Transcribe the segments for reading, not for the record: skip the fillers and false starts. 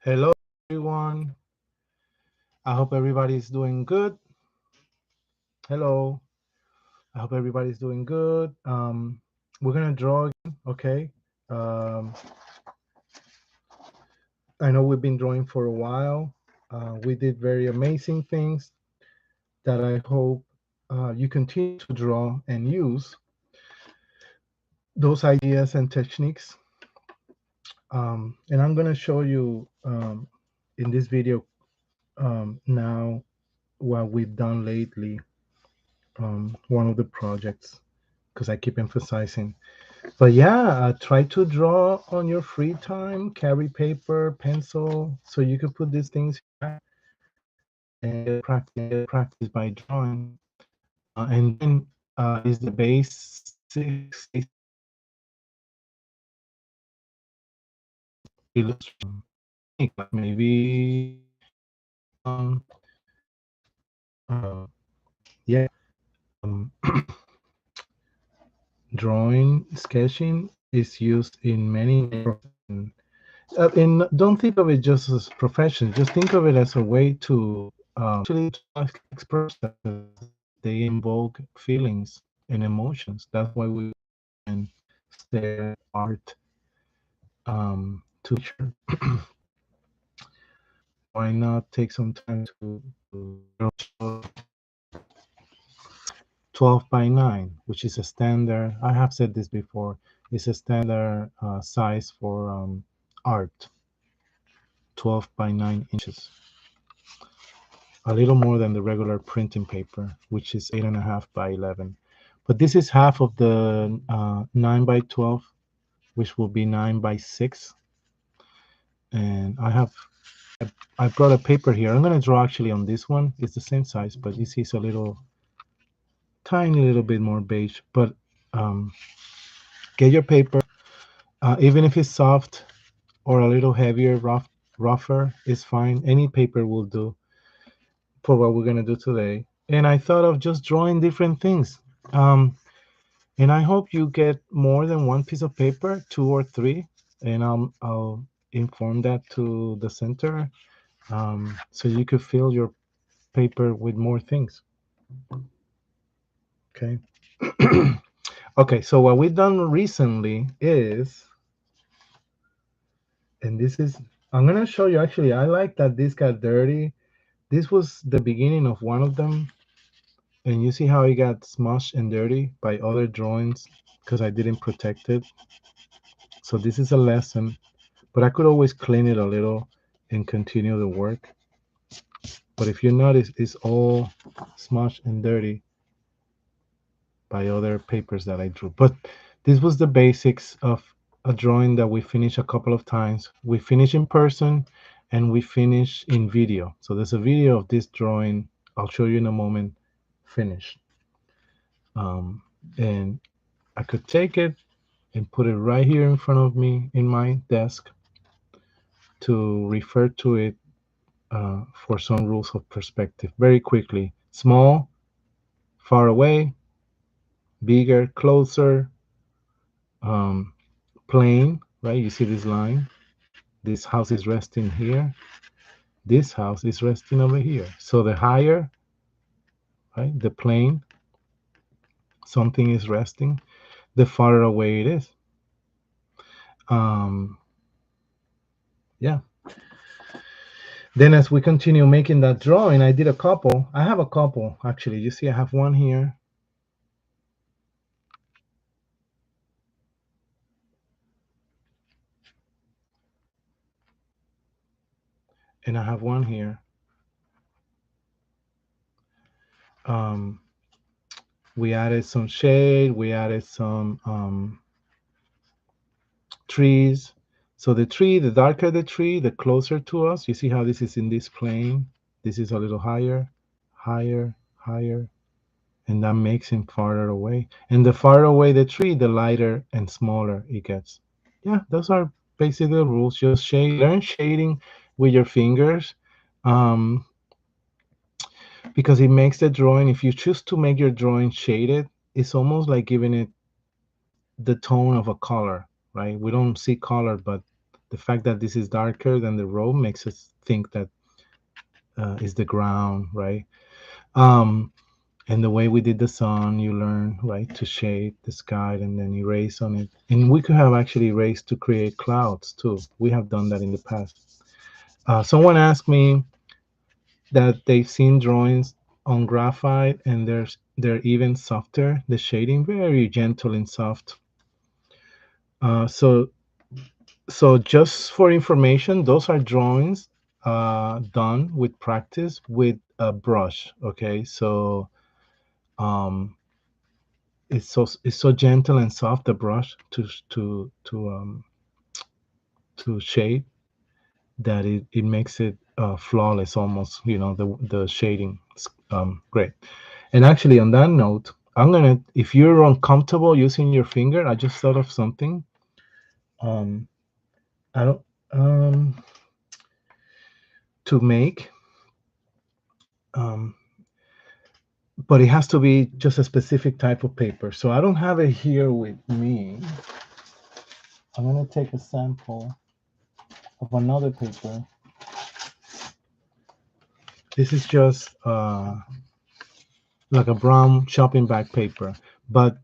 Hello, everyone. I hope everybody's doing good. Hello. I hope everybody's doing good. We're gonna draw again, okay? Um, I know we've been drawing for a while. We did very amazing things that I hope you continue to draw and use those ideas and techniques. And I'm gonna show you in this video now what we've done lately. One of the projects because I keep emphasizing. But yeah, try to draw on your free time, carry paper, pencil, so you can put these things and get practice by drawing. And then is the basics illustration, like maybe uh, yeah, um, drawing, sketching is used in many professions. And don't think of it just as profession. Just think of it as a way to actually express that they invoke feelings and emotions. That's why we can stare art to nature. Why not take some time to draw 12 by 9, which is a standard. I have said this before. It's a standard size for art, 12 by 9 inches. A little more than the regular printing paper, which is 8.5 by 11. But this is half of the 9 by 12, which will be 9 by 6. And I brought a paper here. I'm going to draw actually on this one. It's the same size, but you see it's a little, tiny little bit more beige. But um, get your paper, even if it's soft or a little heavier, rougher, is fine. Any paper will do for what we're going to do today. And I thought of just drawing different things. Um, And I hope you get more than one piece of paper, 2 or 3, and I'll inform that to the center, so you could fill your paper with more things. Okay. Okay. So what we've done recently is, and this is, I'm gonna show you. Actually, I like that this got dirty. This was the beginning of one of them, and you see how it got smushed and dirty by other drawings because I didn't protect it. So this is a lesson. But I could always clean it a little and continue the work. But if you notice, it's all smudged and dirty by other papers that I drew. But this was the basics of a drawing that we finished a couple of times. We finish in person and we finish in video. So there's a video of this drawing. I'll show you in a moment, finished. And I could take it and put it right here in front of me in my desk to refer to it for some rules of perspective very quickly. Small, far away, bigger, closer, um, plane, right? You see this line? This house is resting here. This house is resting over here. So the higher, right, the plane, something is resting, the farther away it is. Um, yeah. Then as we continue making that drawing, I did a couple. I have a couple, actually. You see I have one here. And I have one here. Um, we added some shade, we added some trees. So the tree, the darker the tree, the closer to us. You see how this is in this plane? This is a little higher, higher, higher, and that makes him farther away. And the farther away the tree, the lighter and smaller it gets. Yeah, those are basically the rules. Just learn shading with your fingers. Um, because it makes the drawing, if you choose to make your drawing shaded, it's almost like giving it the tone of a color, right? We don't see color, but The fact that this is darker than the road makes us think that is the ground, right? Um, and the way we did the sun, you learn, right, to shade the sky and then erase on it. And we could have actually erased to create clouds too. We have done that in the past. Someone asked me that they've seen drawings on graphite and they're even softer. The shading very gentle and soft. So just for information, those are drawings done with practice with a brush. Okay, so um, it's so gentle and soft, the brush to shade, that it makes it flawless almost. The shading great. And actually, on that note, if you're uncomfortable using your finger, I just thought of something. Um, I don't to make, um, but it has to be just a specific type of paper. So I don't have it here with me. I'm gonna take a sample of another paper. This is just like a brown shopping bag paper, but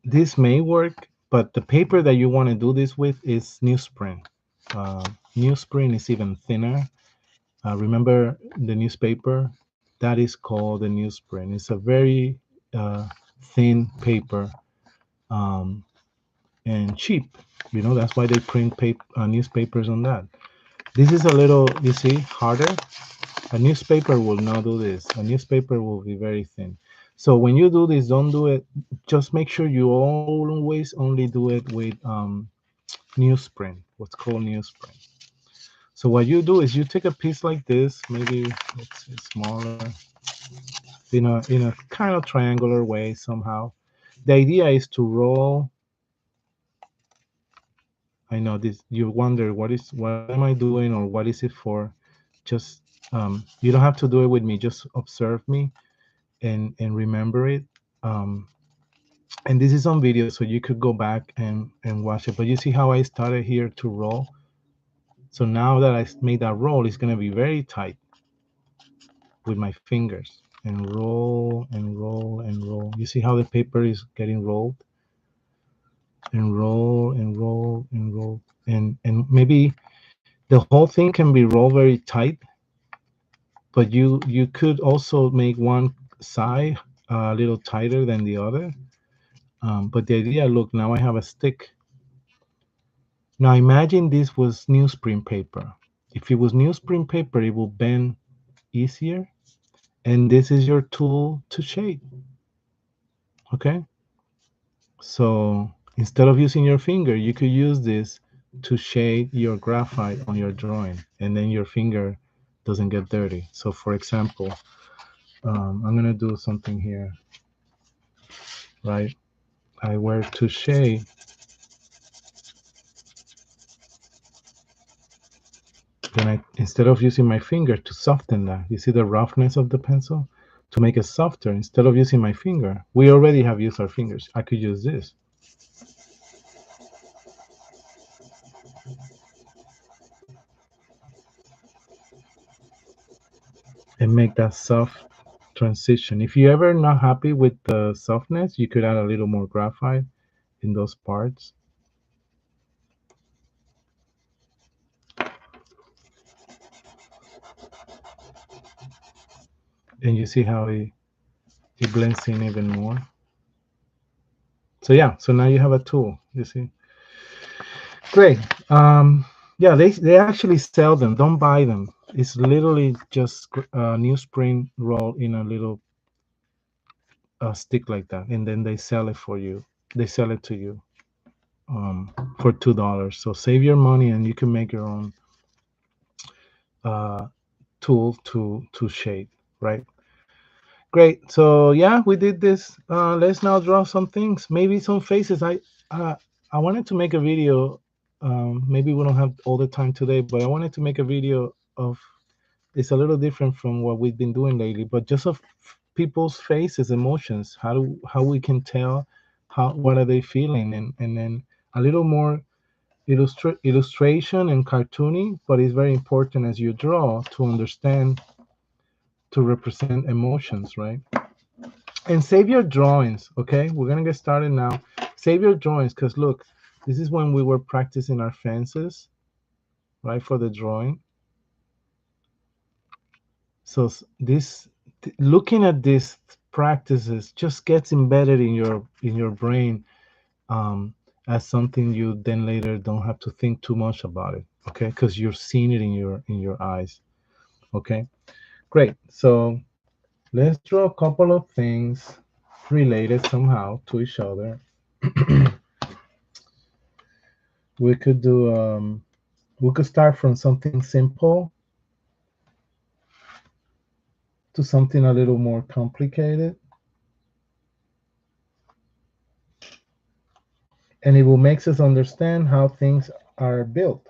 this may work. But the paper that you want to do this with is newsprint. Newsprint is even thinner. Remember the newspaper? That is called the newsprint. It's a very thin paper, um, and cheap. That's why they print newspapers on that. This is a little, you see, harder. A newspaper will not do this. A newspaper will be very thin. So when you do this, don't do it. Just make sure you always only do it with newsprint, what's called newsprint. So what you do is you take a piece like this, maybe it's smaller, in a kind of triangular way somehow. The idea is to roll. I know this. You wonder what am I doing or what is it for? Just you don't have to do it with me. Just observe me and remember it. Um, and this is on video, so you could go back and watch it. But you see how I started here to roll. So now that I made that roll, it's gonna be very tight with my fingers, and roll and roll and roll. You see how the paper is getting rolled and roll and roll and roll, and maybe the whole thing can be rolled very tight, but you could also make one side a little tighter than the other. But the idea, look, now I have a stick. Now imagine this was newsprint paper. If it was newsprint paper, it will bend easier, and this is your tool to shade. Okay, so instead of using your finger, you could use this to shade your graphite on your drawing, and then your finger doesn't get dirty. So for example, I'm gonna do something here, right? I were to shade, then instead of using my finger to soften that, you see the roughness of the pencil? To make it softer, instead of using my finger, we already have used our fingers. I could use this. And make that soft transition. If you're ever not happy with the softness, you could add a little more graphite in those parts. And you see how it blends in even more. So yeah, so now you have a tool, you see. Great. Yeah, they actually sell them. Don't buy them. It's literally just newsprint roll in a little stick like that, and then they sell it for you. They sell it to you for $2. So save your money, and you can make your own uh, tool to shade, right? Great. So yeah, we did this. Let's now draw some things, maybe some faces. I wanted to make a video. Maybe we don't have all the time today, but I wanted to make a video of. It's a little different from what we've been doing lately, but just of people's faces, emotions. How we can tell how what are they feeling, and then a little more illustration and cartooning, but it's very important as you draw to understand, to represent emotions, right? And save your drawings, okay? We're gonna get started now. Save your drawings, because look, this is when we were practicing our fences, right, for the drawing. So this, looking at these practices just gets embedded in your brain, um, as something you then later don't have to think too much about it, okay? Because you're seeing it in your eyes, okay? Great. So let's draw a couple of things related somehow to each other. We could do we could start from something simple to something a little more complicated, and it will make us understand how things are built.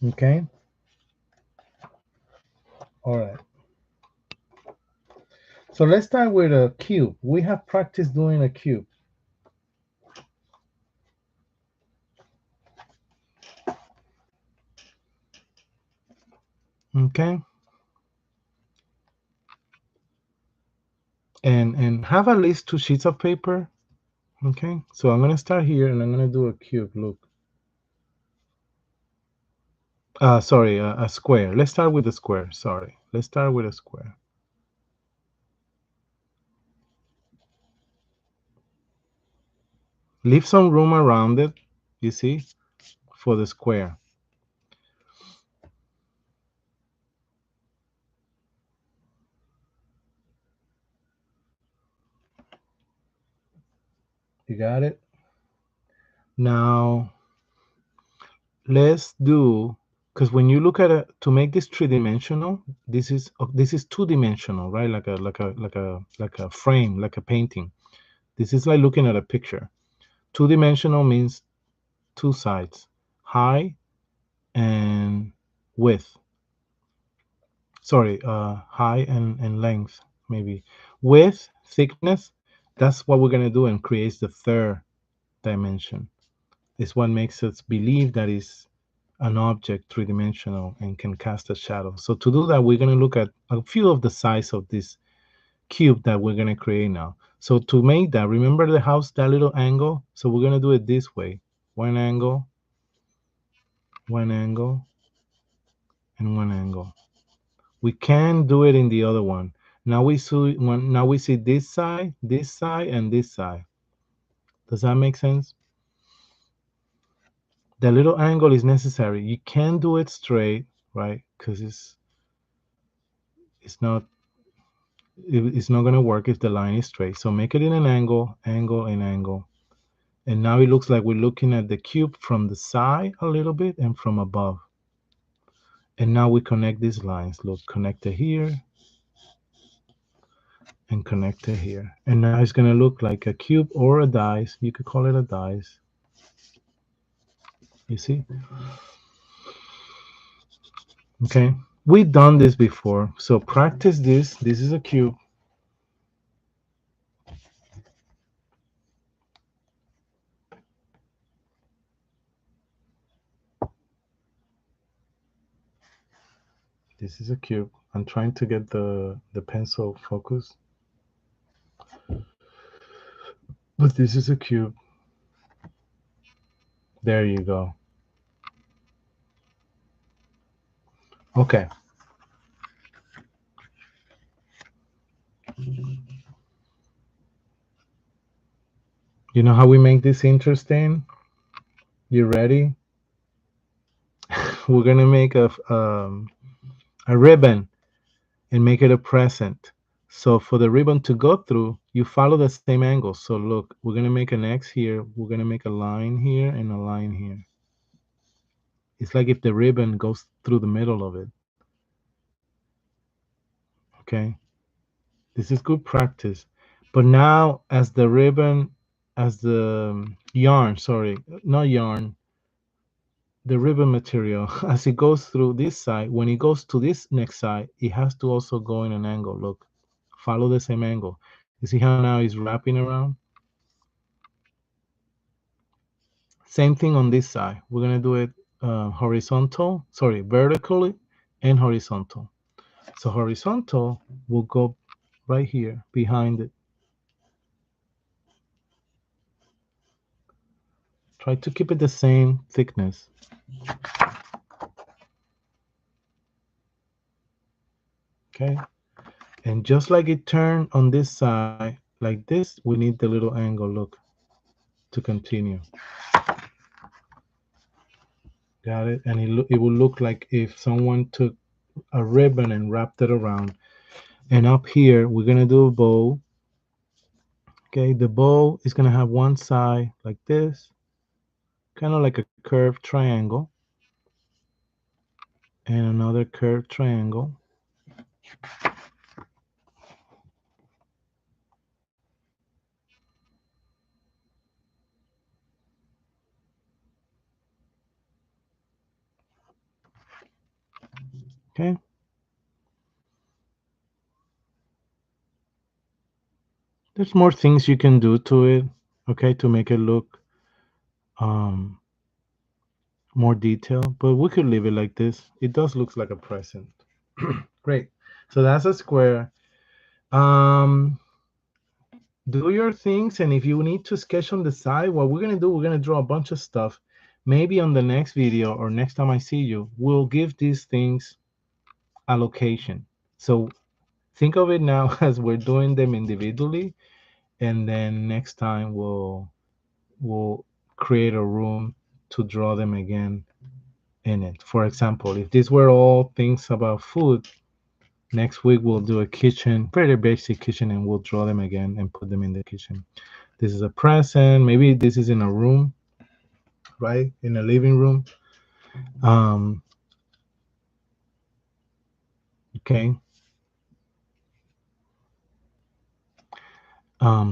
Okay. All right. So let's start with a cube. We have practiced doing a cube. Okay. And have at least 2 sheets of paper. Okay. So I'm gonna start here and I'm gonna do a cube. Look. Sorry, a square. Let's start with a square. Sorry. Let's start with a square. Leave some room around it, you see, for the square. You got it? Now, let's do, because when you look at it, to make this 3-dimensional, this is 2-dimensional, right? Like a frame, like a painting. This is like looking at a picture. 2-dimensional means 2 sides, high and width. Sorry, high and length, maybe. Width, thickness, that's what we're gonna do and creates the 3rd dimension. It's what makes us believe that is an object 3-dimensional and can cast a shadow. So to do that, we're gonna look at a few of the sides of this cube that we're gonna create now. So to make that, remember the house, that little angle? So we're gonna do it this way. One angle, and one angle. We can do it in the other one. Now we see this side, and this side. Does that make sense? The little angle is necessary. You can't do it straight, right? Because it's not going to work if the line is straight. So make it in an angle, angle, and angle. And now it looks like we're looking at the cube from the side a little bit and from above. And now we connect these lines. Look, connect it here and connect it here. And now it's going to look like a cube or a dice. You could call it a dice. You see? Okay. We've done this before. So practice this. This is a cube. This is a cube. I'm trying to get the pencil focused. But this is a cube. There you go. Okay. You know how we make this interesting? You ready? We're gonna make a ribbon and make it a present. So for the ribbon to go through, you follow the same angle. So look, we're gonna make an X here. We're gonna make a line here and a line here. It's like if the ribbon goes through the middle of it. Okay. This is good practice. But now as the ribbon, as the yarn, sorry, not yarn, the ribbon material, as it goes through this side, when it goes to this next side, it has to also go in an angle. Look, follow the same angle. You see how now it's wrapping around? Same thing on this side. We're gonna do it vertically and horizontal. So horizontal will go right here behind it. Try to keep it the same thickness. Okay. And just like it turned on this side, like this, we need the little angle, look, to continue. Got it? And it will look like if someone took a ribbon and wrapped it around. And up here, we're going to do a bow. Okay, the bow is going to have one side like this, kind of like a curved triangle, and another curved triangle. Okay. There's more things you can do to it, okay, to make it look um, more detailed, but we could leave it like this. It does look like a present. Great. So that's a square. Um, do your things, and if you need to sketch on the side, what we're gonna do, we're gonna draw a bunch of stuff. Maybe on the next video or next time I see you, we'll give these things a location. So think of it now as we're doing them individually, and then next time we'll create a room to draw them again in it. For example, if these were all things about food, next week we'll do a kitchen, very basic kitchen, and we'll draw them again and put them in the kitchen. This is a present. Maybe this is in a room, right? In a living room. Um, okay.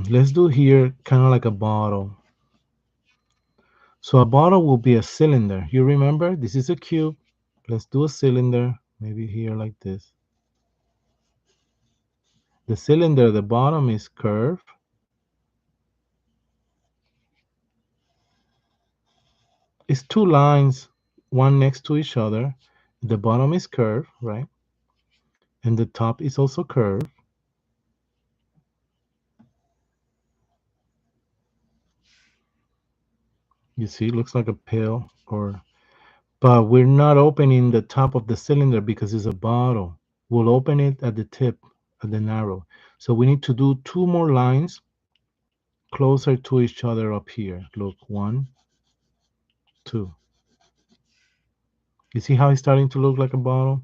Let's do here kind of like a bottle. So a bottle will be a cylinder. You remember, this is a cube. Let's do a cylinder, maybe here like this. The cylinder, the bottom is curved. It's two lines, one next to each other. The bottom is curved, right? And the top is also curved. You see, it looks like a pill, but we're not opening the top of the cylinder because it's a bottle. We'll open it at the tip, at the narrow. So we need to do two more lines closer to each other up here. Look, 1, 2. You see how it's starting to look like a bottle?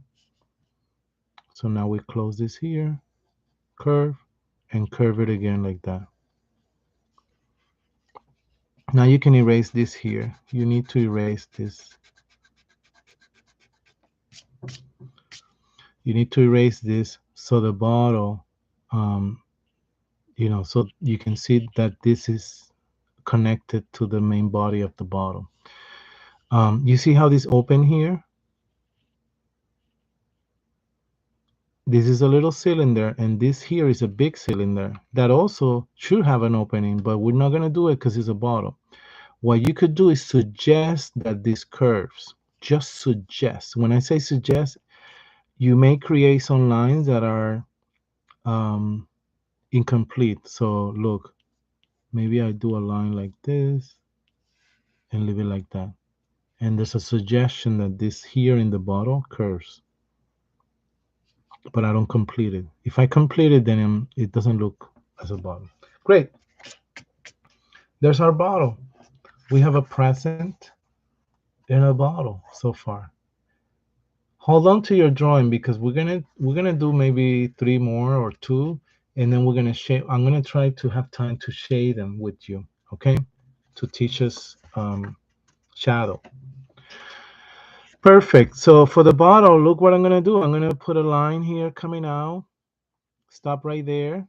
So now we close this here, curve, and curve it again like that. Now you can erase this here. You need to erase this. You need to erase this so the bottle, so you can see that this is connected to the main body of the bottle. You see how this open here? This is a little cylinder, and this here is a big cylinder that also should have an opening, but we're not going to do it because it's a bottle. What you could do is suggest that these curves, just suggest. When I say suggest, you may create some lines that are incomplete. So look, maybe I do a line like this and leave it like that. And there's a suggestion that this here in the bottle curves, but I don't complete it. If I complete it, then it doesn't look as a bottle. Great. There's our bottle. We have a present in a bottle so far. Hold on to your drawing because we're gonna do maybe 3 more or 2, and then we're gonna shade. I'm gonna try to have time to shade them with you, okay? To teach us shadow. Perfect. So for the bottle, look what I'm gonna do. I'm gonna put a line here coming out. Stop right there.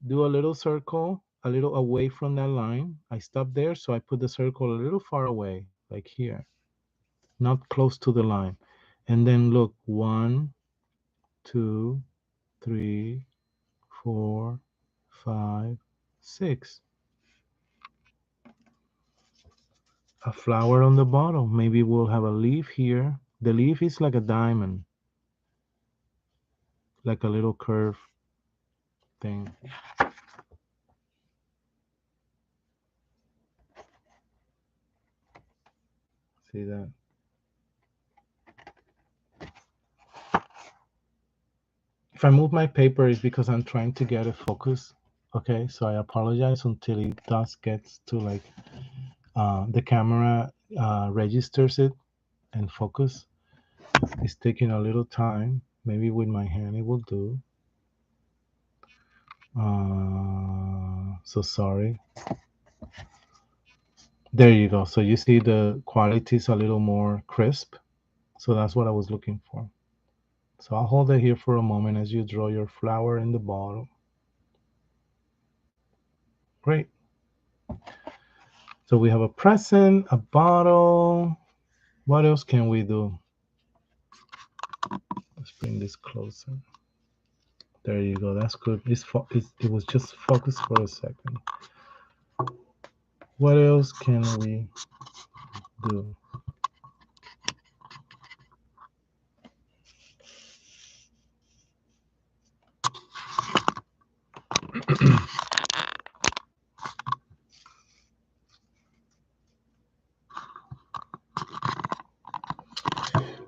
Do a little circle, a little away from that line. I stop there, so I put the circle a little far away, like here, not close to the line. And then look, 1, 2, 3, 4, 5, 6. a flower on the bottom. Maybe we'll have a leaf here. The leaf is like a diamond, like a little curve thing. See that? If I move my paper, it's because I'm trying to get a focus. Okay, so I apologize until it does gets to like the camera registers it and focus. It's taking a little time. Maybe with my hand it will do. So sorry. There you go. So you see the quality is a little more crisp. So that's what I was looking for. So I'll hold it here for a moment as you draw your flower in the bottle. Great. So we have a present, a bottle. What else can we do? Let's bring this closer. There you go. That's good. It was just focused for a second. What else can we do?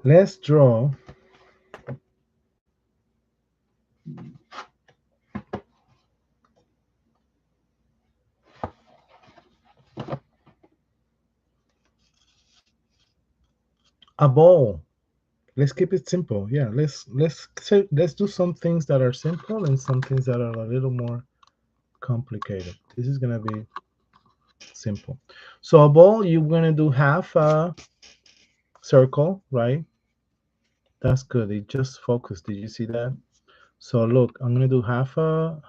Let's draw a ball. Let's keep it simple. Yeah, let's do some things that are simple and some things that are a little more complicated. This is gonna be simple. So a ball, you're gonna do half a circle, right? That's good. It just focused. Did you see that? So look, I'm gonna do half a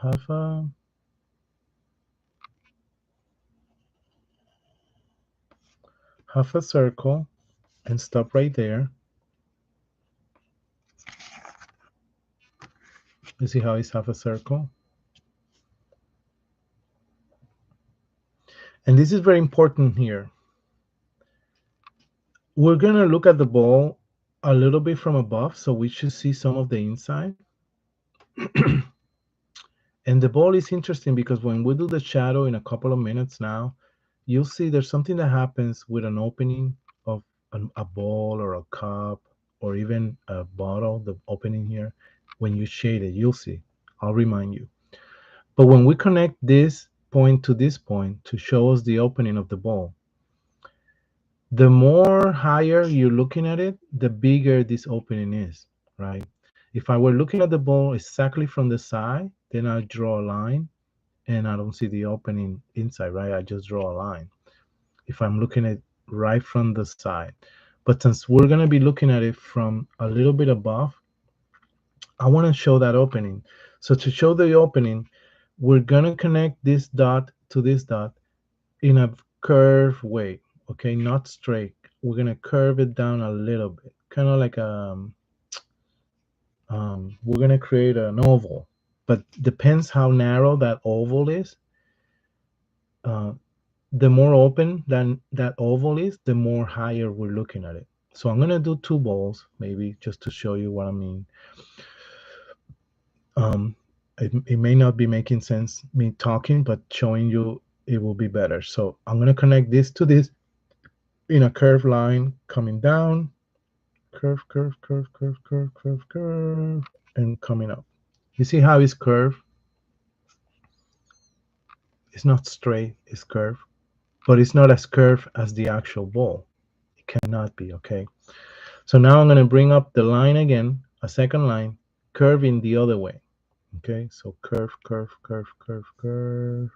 circle and stop right there. You see how it's half a circle? And this is very important here. We're gonna look at the ball a little bit from above, so we should see some of the inside. And the ball is interesting because when we do the shadow in a couple of minutes now, you'll see there's something that happens with an opening of a ball or a cup or even a bottle, the opening here. When you shade it, you'll see. I'll remind you. But when we connect this point to this point to show us the opening of the ball, the more higher you're looking at it, the bigger this opening is, right? If I were looking at the ball exactly from the side, then I draw a line and I don't see the opening inside, right? I just draw a line. If I'm looking at right from the side. But since we're going to be looking at it from a little bit above, I want to show that opening. So to show the opening, we're going to connect this dot to this dot in a curved way, okay? Not straight. We're going to curve it down a little bit, kind of like we're going to create an oval, but depends how narrow that oval is. The more open than that oval is, the more higher we're looking at it. So I'm going to do two balls, maybe just to show you what I mean. It may not be making sense me talking, but showing you it will be better. So I'm going to connect this to this in a curved line coming down, curve, curve, curve, curve, curve, curve, curve, and coming up. You see how it's curved? It's not straight, it's curved, but it's not as curved as the actual ball. It cannot be, okay? So now I'm going to bring up the line again, a second line, curving the other way. Okay, so curve, curve, curve, curve, curve.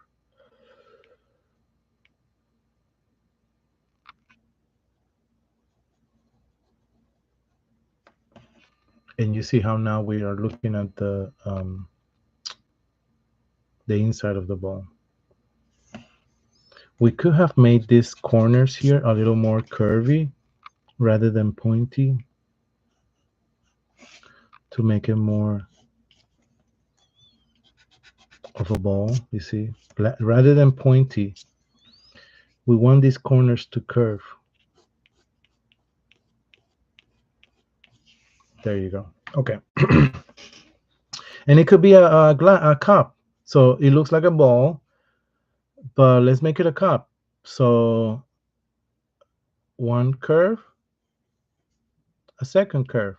And you see how now we are looking at the inside of the ball. We could have made these corners here a little more curvy rather than pointy to make it more of a ball, you see. Rather than pointy, We want these corners to curve. There you go. Okay. And it could be a cup. So it looks like a ball, but let's make it a cup. So one curve, a second curve,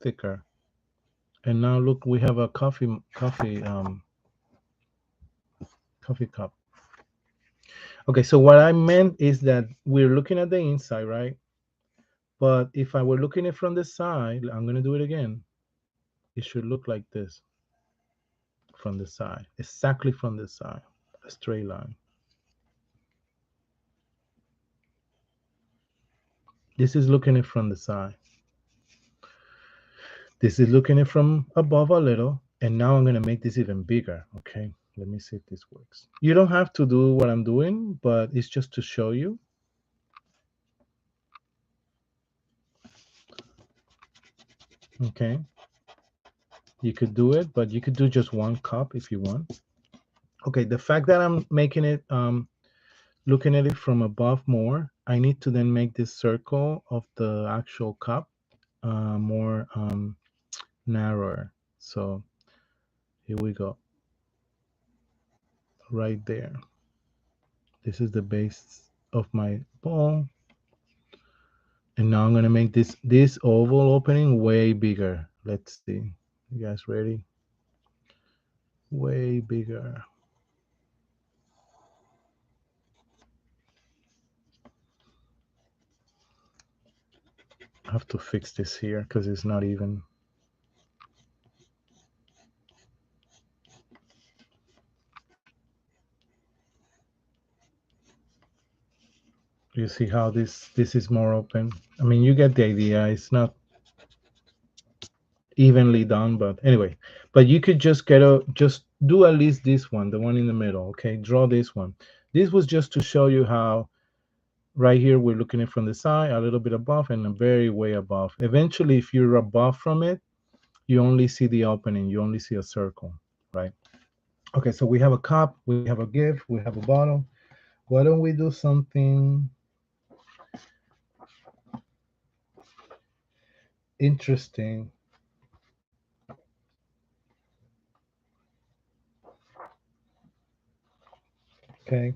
thicker. And now look, we have a coffee cup. Okay, so what I meant is that we're looking at the inside, right? But if I were looking at it from the side, I'm going to do it again. It should look like this from the side, exactly from the side, a straight line. This is looking at it from the side. This is looking at it from above a little. And now I'm going to make this even bigger. Okay, let me see if this works. You don't have to do what I'm doing, but it's just to show you. Okay. You could do it, but you could do just one cup if you want. Okay, the fact that I'm making it, looking at it from above more, I need to then make this circle of the actual cup more narrower. So here we go. Right there. This is the base of my ball. And now I'm gonna make this oval opening way bigger. Let's see. You guys ready? Way bigger. I have to fix this here because it's not even. You see how this is more open? I mean, you get the idea. It's not evenly done, but anyway. But you could just just do at least this one, the one in the middle. Okay, draw this one. This was just to show you how right here we're looking at it from the side, a little bit above, and a very way above. Eventually, if you're above from it, you only see the opening. You only see a circle, right? Okay, so we have a cup, we have a gift, we have a bottle. Why don't we do something interesting? Okay.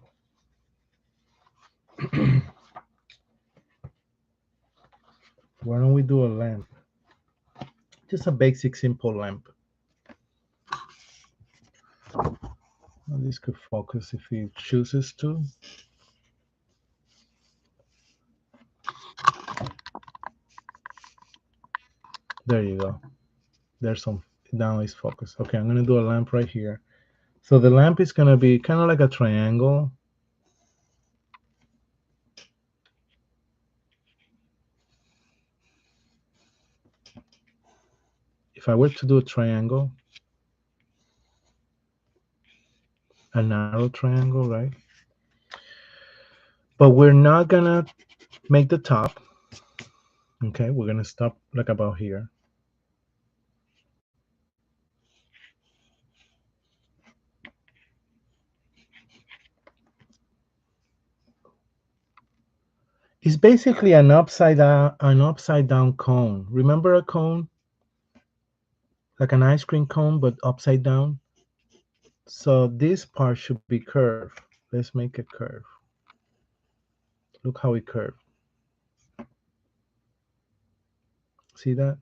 Why don't we do a lamp? Just a basic, simple lamp. Well, this could focus if he chooses to. There you go. There's some, now it's focused. Okay, I'm gonna do a lamp right here. So the lamp is gonna be kind of like a triangle. If I were to do a triangle, a narrow triangle, right? But we're not gonna make the top. Okay, we're gonna stop like about here. It's basically an upside down cone. Remember a cone? Like an ice cream cone, but upside down. So this part should be curved. Let's make it curve. Look how it curved. See that?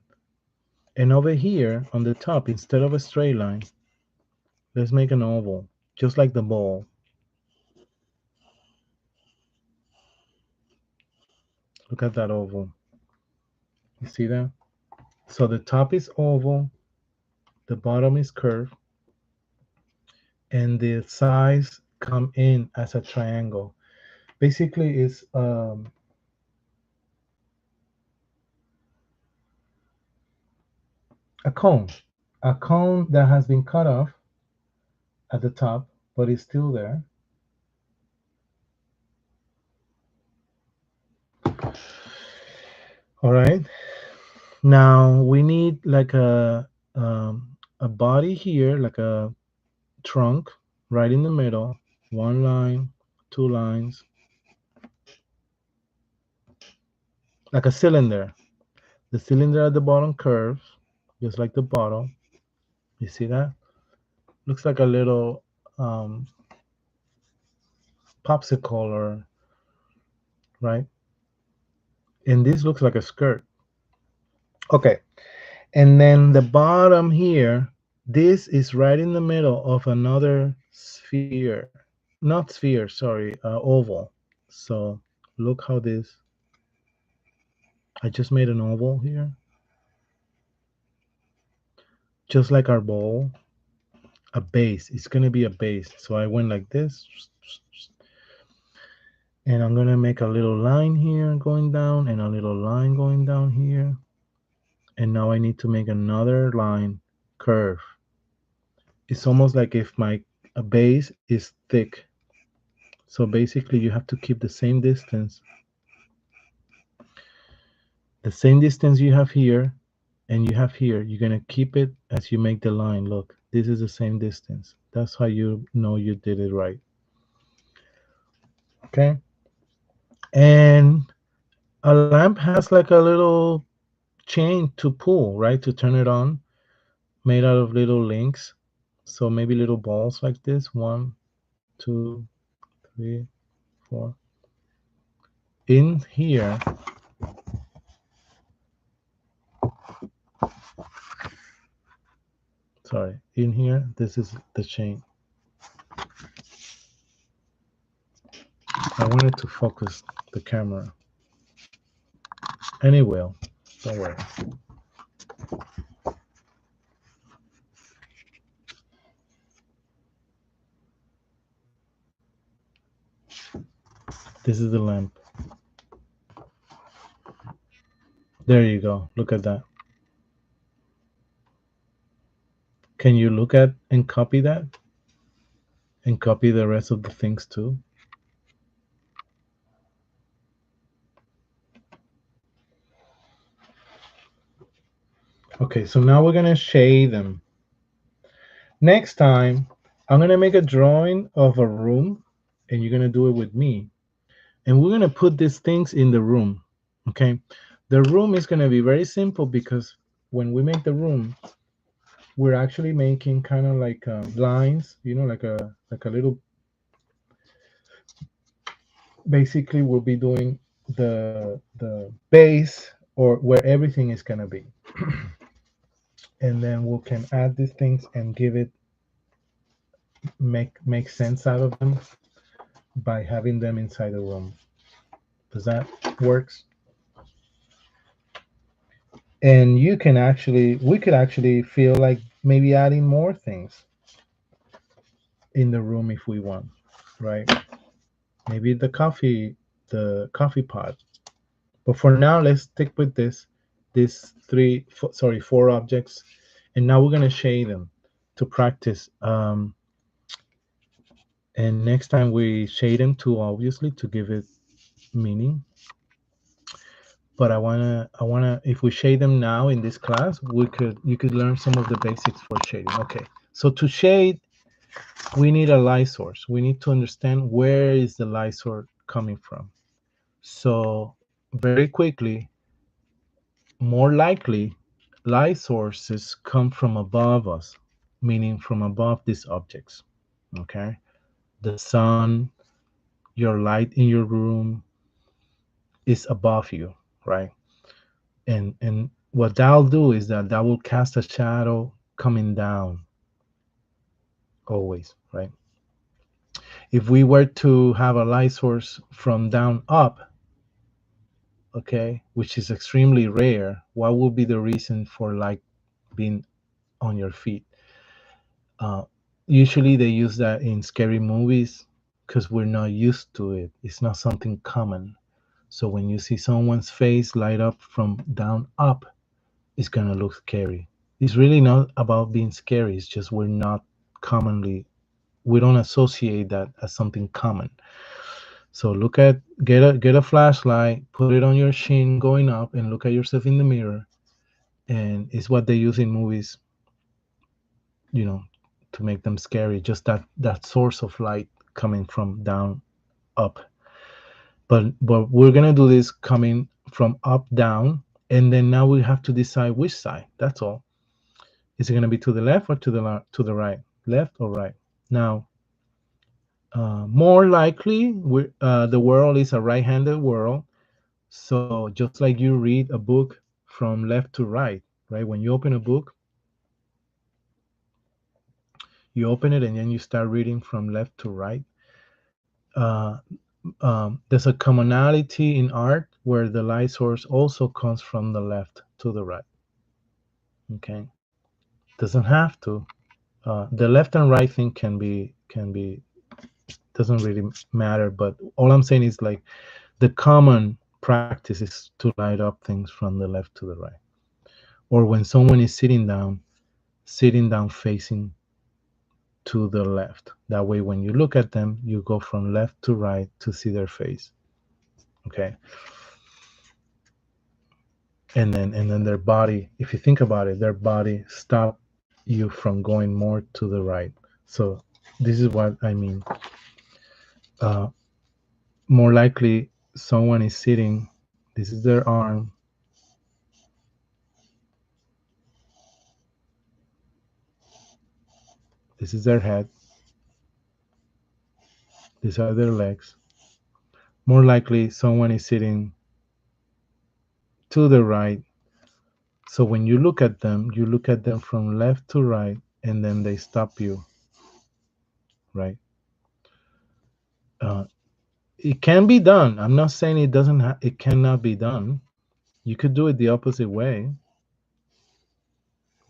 And over here on the top, instead of a straight line, let's make an oval, just like the ball. Look at that oval. You see that? So the top is oval, the bottom is curved, and the sides come in as a triangle. Basically, it's a cone that has been cut off at the top, but it's still there. All right. Now we need like a body here, like a trunk right in the middle, one line, two lines, like a cylinder. The cylinder at the bottom curves, just like the bottle. You see that? Looks like a little um, popsicle, or right? And this looks like a skirt. Okay, and then the bottom here, this is right in the middle of another sphere. Not sphere, sorry, oval. So look how this, I just made an oval here, just like our bowl, a base. It's gonna be a base. So I went like this, and I'm gonna make a little line here going down and a little line going down here. And now I need to make another line curve. It's almost like if my base is thick. So basically you have to keep the same distance you have here and you have here. You're gonna keep it as you make the line. Look, this is the same distance. That's how you know you did it right. Okay. And a lamp has like a little chain to pull, right? To turn it on, made out of little links. So maybe little balls like this. 1, 2, 3, 4. In here, sorry, in here, this is the chain. I wanted to focus the camera. And it will. Don't worry. This is the lamp. There you go. Look at that. Can you look at and copy that? And copy the rest of the things too? Okay, so now we're gonna shade them. Next time, I'm gonna make a drawing of a room, and you're gonna do it with me. And we're gonna put these things in the room. Okay, the room is gonna be very simple because when we make the room, we're actually making kind of like lines, like a little. Basically, we'll be doing the base or where everything is gonna be, and then we can add these things and give it make sense out of them by having them inside the room. Does that works? And we could actually feel like maybe adding more things in the room if we want, right? Maybe the coffee pot. But for now, let's stick with these four objects, and now we're gonna shade them to practice. And next time we shade them too, obviously, to give it meaning. But I wanna, if we shade them now in this class, you could learn some of the basics for shading. Okay, so to shade, we need a light source. We need to understand where is the light source coming from. So very quickly, more likely, light sources come from above us, meaning from above these objects. Okay, the sun, your light in your room is above you, right? And what that'll do is that will cast a shadow coming down always, right? If we were to have a light source from down up, okay, which is extremely rare, what would be the reason for light being on your feet? Uh, Usually they use that in scary movies because we're not used to it. It's not something common. So when you see someone's face light up from down up, it's gonna look scary. It's really not about being scary. It's just we don't associate that as something common. So get a flashlight, put it on your shin going up, and look at yourself in the mirror. And it's what they use in movies, you know, to make them scary. Just that source of light coming from down up. But we're gonna do this coming from up down, and then now we have to decide which side. That's all. Is it going to be to the left or to the right? Left or right? Now, more likely, the world is a right-handed world. So just like you read a book from left to right, right? When you open a book, you open it and then you start reading from left to right. Uh, there's a commonality in art where the light source also comes from the left to the right. Okay, doesn't have to. The left and right thing can be doesn't really matter. But all I'm saying is like the common practice is to light up things from the left to the right. Or when someone is sitting down facing to the left. That way, when you look at them, you go from left to right to see their face. Okay. And then their body, if you think about it, their body stop you from going more to the right. So this is what I mean. Uh, More likely, someone is sitting. This is their arm. This is their head. These are their legs. More likely, someone is sitting to the right. So when you look at them from left to right, and then they stop you, right? Uh, it can be done. I'm not saying it doesn't. It cannot be done. You could do it the opposite way.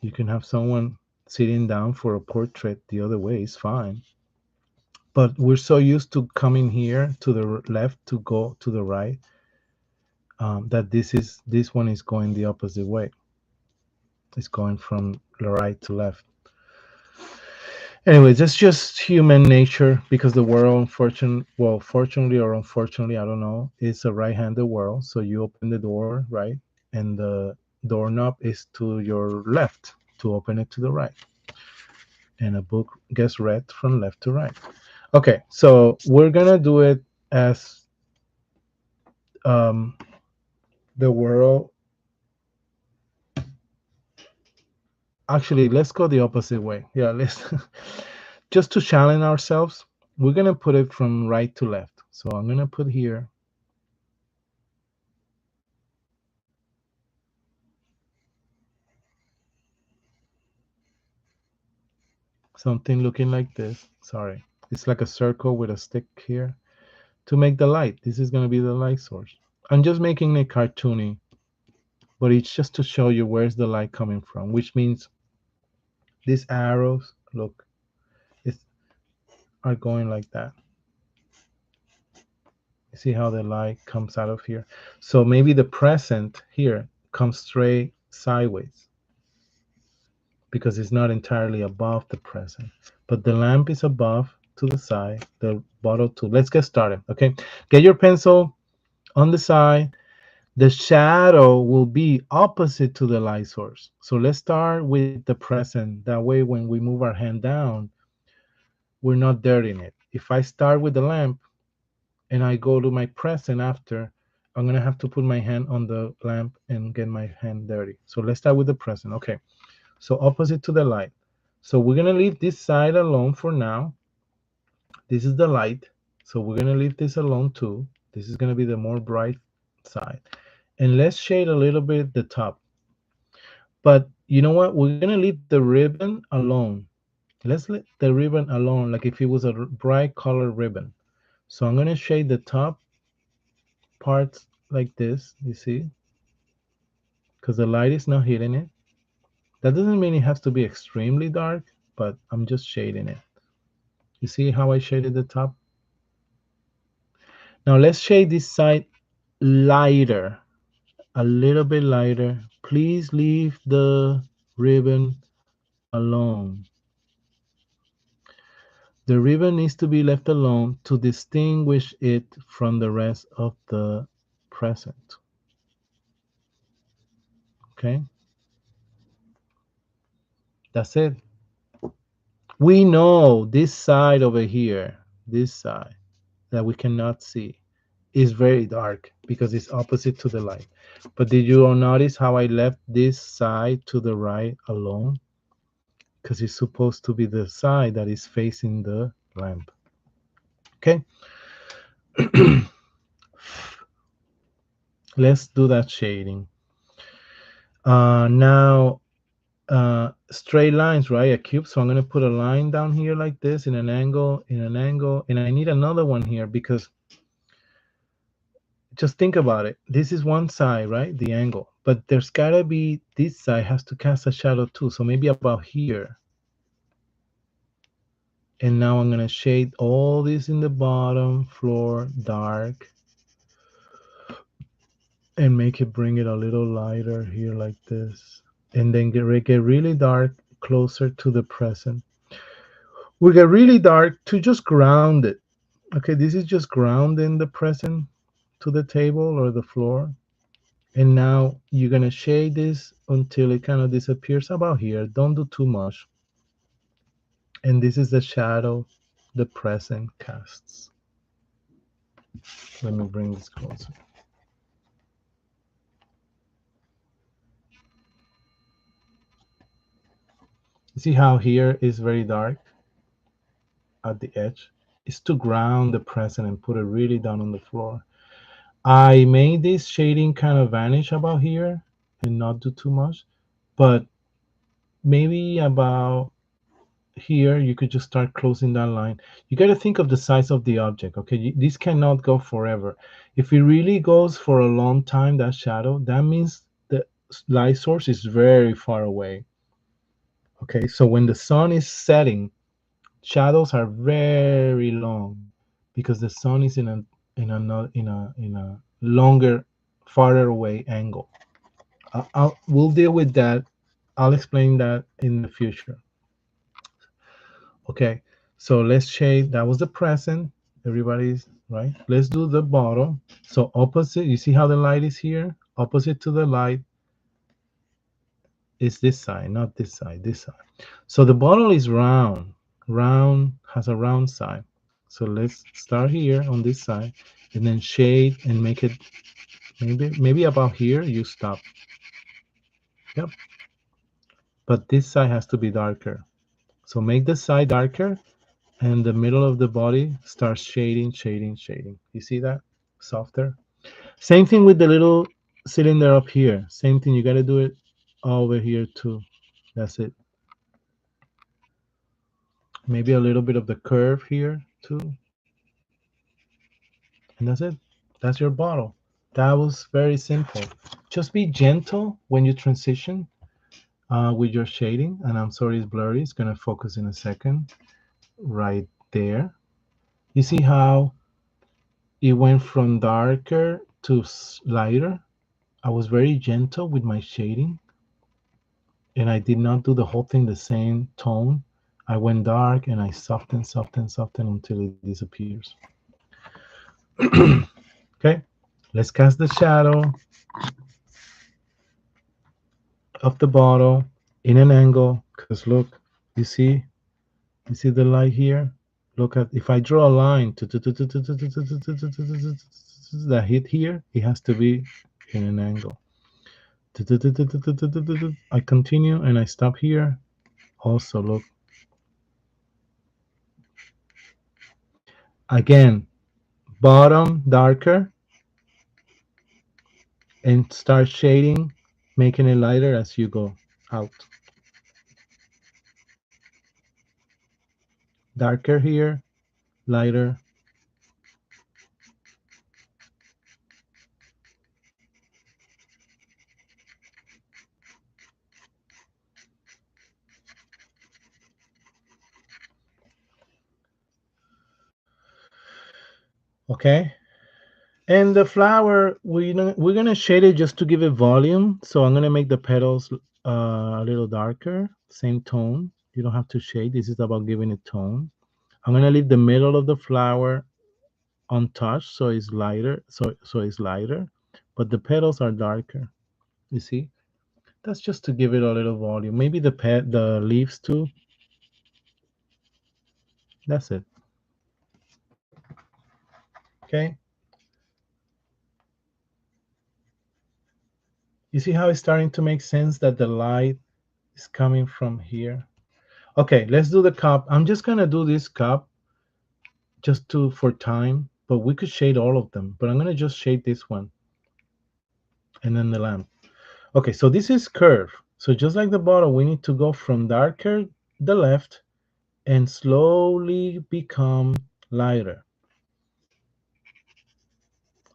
You can have someone sitting down for a portrait the other way. It's fine. But we're so used to coming here to the left to go to the right, that this one is going the opposite way. It's going from the right to left. Anyways, that's just human nature because the world, fortunately or unfortunately, I don't know, it's a right-handed world. So you open the door, right? And the doorknob is to your left to open it to the right. And a book gets read from left to right. Okay, so we're gonna do it as um, the world. Actually, let's go the opposite way. Yeah, let's just to challenge ourselves. We're gonna put it from right to left. So I'm gonna put here something looking like this. Sorry, it's like a circle with a stick here to make the light. This is gonna be the light source. I'm just making it cartoony, but it's just to show you where's the light coming from, which means these arrows, look, it's, are going like that. You see how the light comes out of here? So maybe the present here comes straight sideways because it's not entirely above the present. But the lamp is above to the side, the bottle too. Let's get started, okay? Get your pencil on the side. The shadow will be opposite to the light source. So let's start with the present. That way, when we move our hand down, we're not dirtying it. If I start with the lamp and I go to my present after, I'm gonna have to put my hand on the lamp and get my hand dirty. So let's start with the present. Okay. So opposite to the light. So we're gonna leave this side alone for now. This is the light. So we're gonna leave this alone too. This is gonna be the more bright side. And let's shade a little bit the top. But you know what? We're gonna leave the ribbon alone. Let's let the ribbon alone, like if it was a bright color ribbon. So I'm gonna shade the top parts like this, you see? Because the light is not hitting it. That doesn't mean it has to be extremely dark, but I'm just shading it. You see how I shaded the top? Now let's shade this side lighter, a little bit lighter. Please leave the ribbon alone. The ribbon needs to be left alone to distinguish it from the rest of the present. Okay? That's it. We know this side over here, this side that we cannot see, is very dark because it's opposite to the light. But did you notice how I left this side to the right alone? Because it's supposed to be the side that is facing the lamp. Okay. Let's do that shading. Now, straight lines, right? A cube. So I'm going to put a line down here like this in an angle, and I need another one here because just think about it. This is one side, right? The angle. But there's got to be, this side has to cast a shadow too. So maybe about here. And now I'm going to shade all this in the bottom floor dark and make it, bring it a little lighter here like this. And then get really dark closer to the present. We get really dark to just ground it. Okay, this is just grounding the present to the table or the floor. And now you're gonna shade this until it kind of disappears about here. Don't do too much. And this is the shadow the present casts. Let me bring this closer. See how here is very dark at the edge? It's to ground the present and put it really down on the floor. I made this shading kind of vanish about here and not do too much, but maybe about here you could just start closing that line. You got to think of the size of the object. Okay, this cannot go forever. If it really goes for a long time, that shadow, that means the light source is very far away. Okay, so when the sun is setting, shadows are very long because the sun is in a longer, farther away angle. We'll deal with that. I'll explain that in the future. Okay, so let's shade. That was the present. Everybody's right. Let's do the bottom. So opposite. You see how the light is here? Opposite to the light is this side, not this side. This side. So the bottle is round. Round has a round side. So let's start here on this side, and then shade and make it maybe about here. You stop. Yep. But this side has to be darker. So make the side darker, and the middle of the body starts shading, shading, shading. You see that? Softer. Same thing with the little cylinder up here. Same thing. You got to do it over here too. That's it. Maybe a little bit of the curve here too. And that's it. That's your bottle. That was very simple. Just be gentle when you transition with your shading. And I'm sorry it's blurry. It's going to focus in a second. Right there. You see how it went from darker to lighter? I was very gentle with my shading, and I did not do the whole thing the same tone. I went dark and I softened, softened, softened until it disappears. Okay, let's cast the shadow of the bottle in an angle. Because look, you see the light here. Look at, if I draw a line that hit here, it has to be in an angle. I continue and I stop here. Also, look. Again, bottom darker and start shading, making it lighter as you go out. Darker here, lighter. Okay. And the flower, we're gonna shade it just to give it volume. So I'm gonna make the petals a little darker, same tone. You don't have to shade. This is about giving it tone. I'm gonna leave the middle of the flower untouched, so it's lighter. So it's lighter, but the petals are darker. You see? That's just to give it a little volume. Maybe the leaves too. That's it. Okay. You see how it's starting to make sense that the light is coming from here? Okay, let's do the cup. I'm just gonna do this cup just to for time, but we could shade all of them. But I'm gonna just shade this one and then the lamp. Okay, so this is curve. So just like the bottle, we need to go from darker the left and slowly become lighter.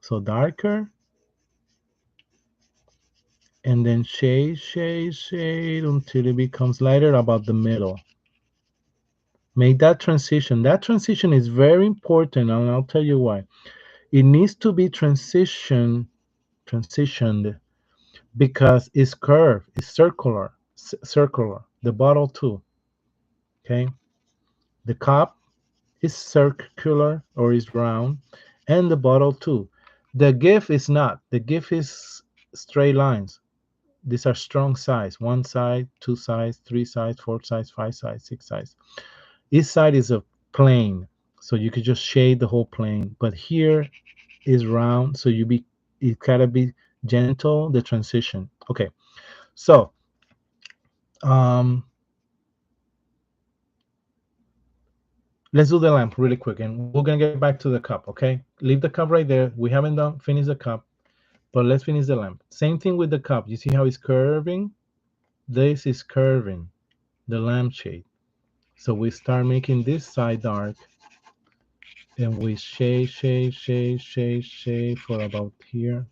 So darker and then shade, shade, shade until it becomes lighter about the middle. Make that transition. That transition is very important, and I'll tell you why. It needs to be transitioned because it's curved, it's circular. The bottle too. Okay, the cup is circular or is round, and the bottle too. The GIF is not. The GIF is straight lines. These are strong sides. One side, two sides, three sides, four sides, five sides, six sides. Each side is a plane, so you could just shade the whole plane. But here is round, so it gotta be gentle. The transition. Okay, so um, let's do the lamp really quick, and we're gonna get back to the cup. Okay, leave the cup right there. We haven't done finished the cup, but let's finish the lamp. Same thing with the cup. You see how it's curving? This is curving the lampshade. So we start making this side dark, and we shade, shade, shade, shade, shade for about here,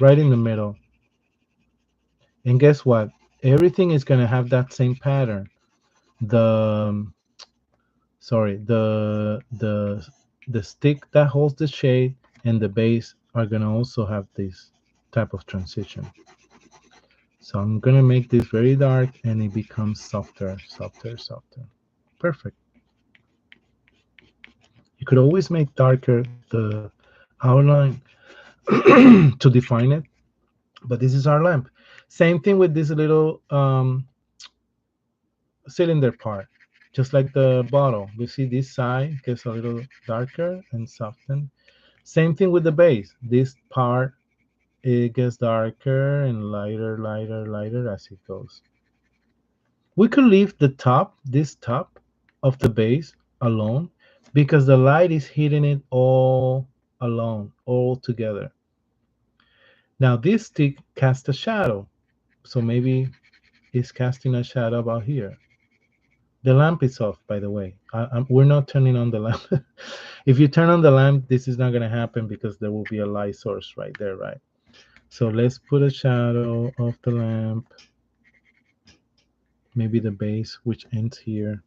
right in the middle. And guess what? Everything is gonna have that same pattern. The sorry, the stick that holds the shade and the base are gonna also have this type of transition. So I'm gonna make this very dark and it becomes softer, softer, softer. Perfect. You could always make darker the outline to define it, but this is our lamp. Same thing with this little cylinder part. Just like the bottle, you see this side gets a little darker and softened. Same thing with the base. This part, it gets darker and lighter, lighter, lighter as it goes. We could leave the top, this top of the base alone because the light is hitting it all alone, all together. Now this stick casts a shadow. So maybe it's casting a shadow about here. The lamp is off, by the way. We're not turning on the lamp. If you turn on the lamp, this is not going to happen because there will be a light source right there, right? So let's put a shadow of the lamp, maybe the base, which ends here.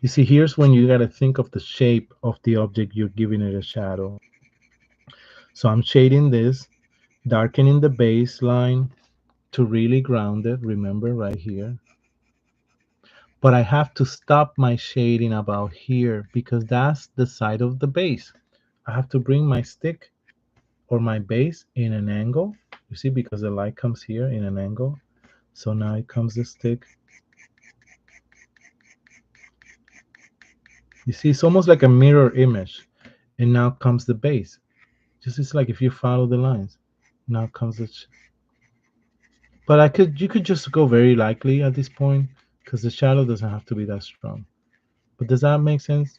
You see, here's when you got to think of the shape of the object you're giving it a shadow. So I'm shading this, darkening the baseline to really ground it, remember, right here. But I have to stop my shading about here because that's the side of the base. I have to bring my stick or my base in an angle. You see, because the light comes here in an angle. So now it comes the stick. You see, it's almost like a mirror image. And now comes the base. Just it's like if you follow the lines. Now comes the. But you could just go very lightly at this point because the shadow doesn't have to be that strong. But does that make sense?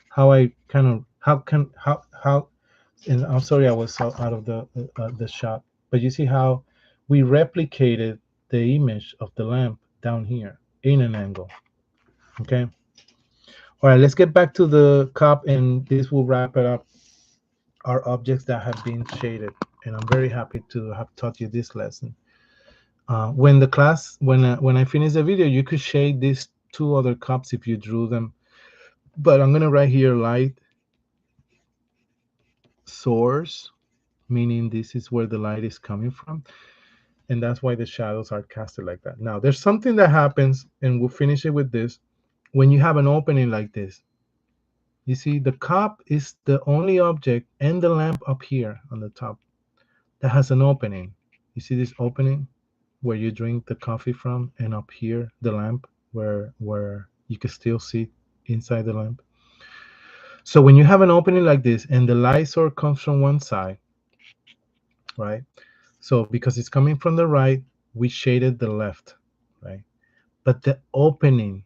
How I kind of how and I'm sorry I was out of the shot, but you see how we replicated the image of the lamp down here in an angle. Okay. All right, let's get back to the cup, and this will wrap it up. Our objects that have been shaded, and I'm very happy to have taught you this lesson. When I finish the video, you could shade these two other cups if you drew them, but I'm gonna write here light source, meaning this is where the light is coming from, and that's why the shadows are casted like that. Now there's something that happens, and we'll finish it with this. When you have an opening like this, you see the cup is the only object and the lamp up here on the top that has an opening. You see this opening where you drink the coffee from, and up here the lamp where you can still see inside the lamp. So when you have an opening like this and the light source comes from one side, right? So because it's coming from the right, we shaded the left, right? But the opening,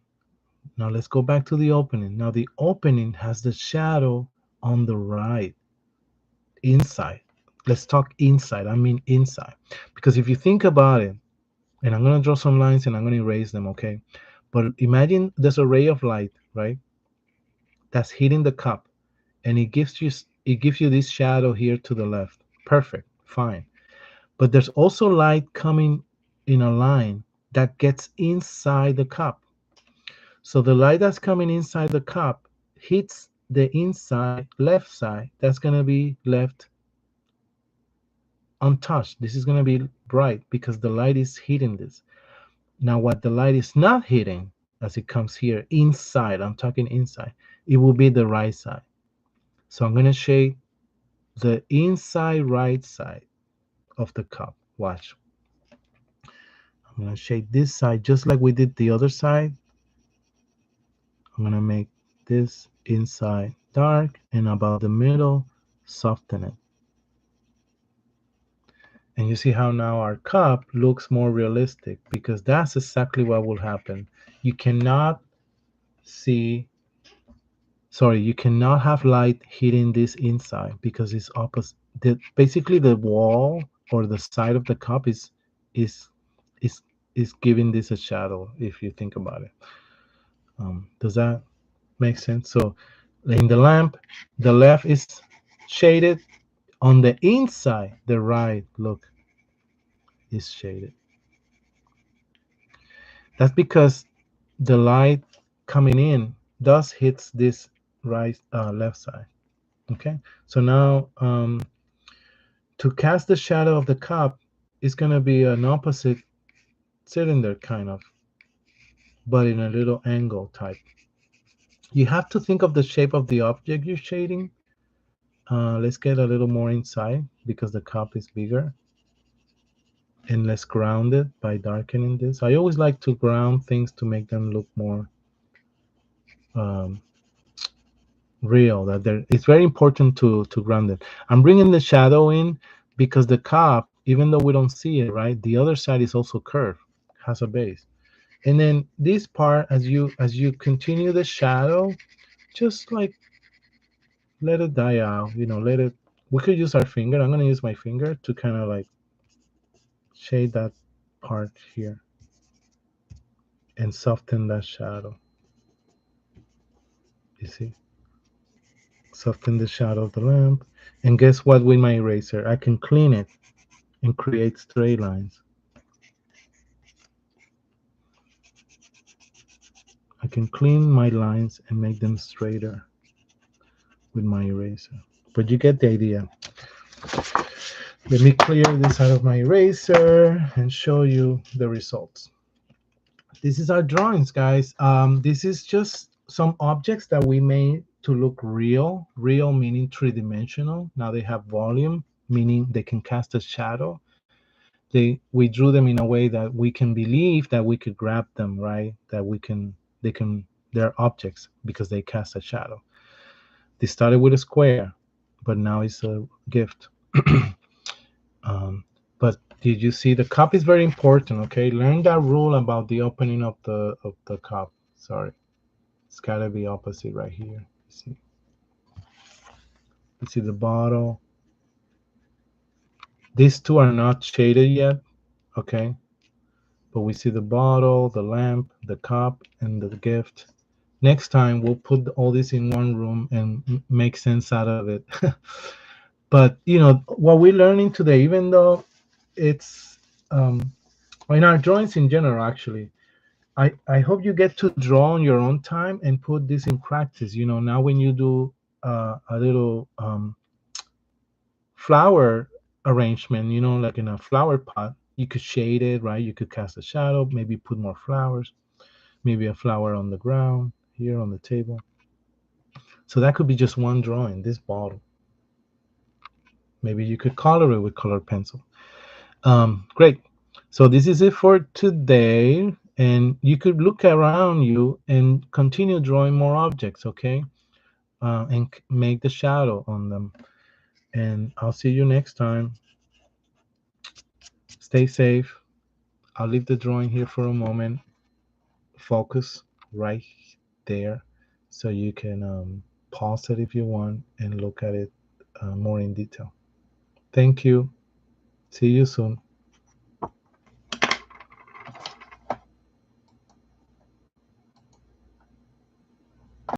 now let's go back to the opening. Now the opening has the shadow on the right, inside. Let's talk inside. I mean inside. Because if you think about it, and I'm going to draw some lines and I'm going to erase them, okay? But imagine there's a ray of light, right? That's hitting the cup and it gives you this shadow here to the left. Perfect. Fine. But there's also light coming in a line that gets inside the cup. So the light that's coming inside the cup hits the inside left side. That's going to be left untouched. This is going to be bright because the light is hitting this. Now, what the light is not hitting as it comes here inside, I'm talking inside, it will be the right side. So I'm going to shade the inside right side of the cup. Watch. I'm going to shade this side just like we did the other side. I'm going to make this inside dark and about the middle, soften it. And you see how now our cup looks more realistic because that's exactly what will happen. You cannot see, sorry, you cannot have light hitting this inside because it's opposite. Basically, the wall or the side of the cup is is is giving this a shadow if you think about it. Does that make sense? So in the lamp, the left is shaded. On the inside, the right, look, is shaded. That's because the light coming in does hits this right left side. Okay, so now to cast the shadow of the cup is going to be an opposite cylinder kind of, but in a little angle type. You have to think of the shape of the object you're shading. Let's get a little more inside because the cup is bigger. And let's ground it by darkening this. I always like to ground things to make them look more um, real. It's very important to ground it. I'm bringing the shadow in because the cup, even though we don't see it, right, the other side is also curved, has a base. And then this part, as you continue the shadow, just like let it die out. Let it. We could use our finger. I'm gonna use my finger to kind of like shade that part here and soften that shadow. You see? Soften the shadow of the lamp. And guess what with my eraser? I can clean it and create straight lines. I can clean my lines and make them straighter with my eraser. But you get the idea. Let me clear this out of my eraser and show you the results. This is our drawings, guys. This is just some objects that we made to look real. Real meaning three-dimensional. Now they have volume, meaning they can cast a shadow. We drew them in a way that we can believe that we could grab them, right? They're objects because they cast a shadow. They started with a square, but now it's a gift. But did you see the cup is very important? Okay, learn that rule about the opening of the cup. Sorry, it's gotta be opposite right here. You see the bottle. These two are not shaded yet. Okay, but we see the bottle, the lamp, the cup, and the gift. Next time we'll put all this in one room and make sense out of it. But what we're learning today, even though it's in our drawings in general, actually, I hope you get to draw on your own time and put this in practice. Now when you do a little flower arrangement, like in a flower pot, you could shade it, right? You could cast a shadow, maybe put more flowers, maybe a flower on the ground here on the table. So that could be just one drawing, this bottle. Maybe you could color it with colored pencil. Great. So this is it for today. And you could look around you and continue drawing more objects, okay? and make the shadow on them. And I'll see you next time. Stay safe. I'll leave the drawing here for a moment. Focus right there so you can pause it if you want and look at it more in detail. Thank you. See you soon.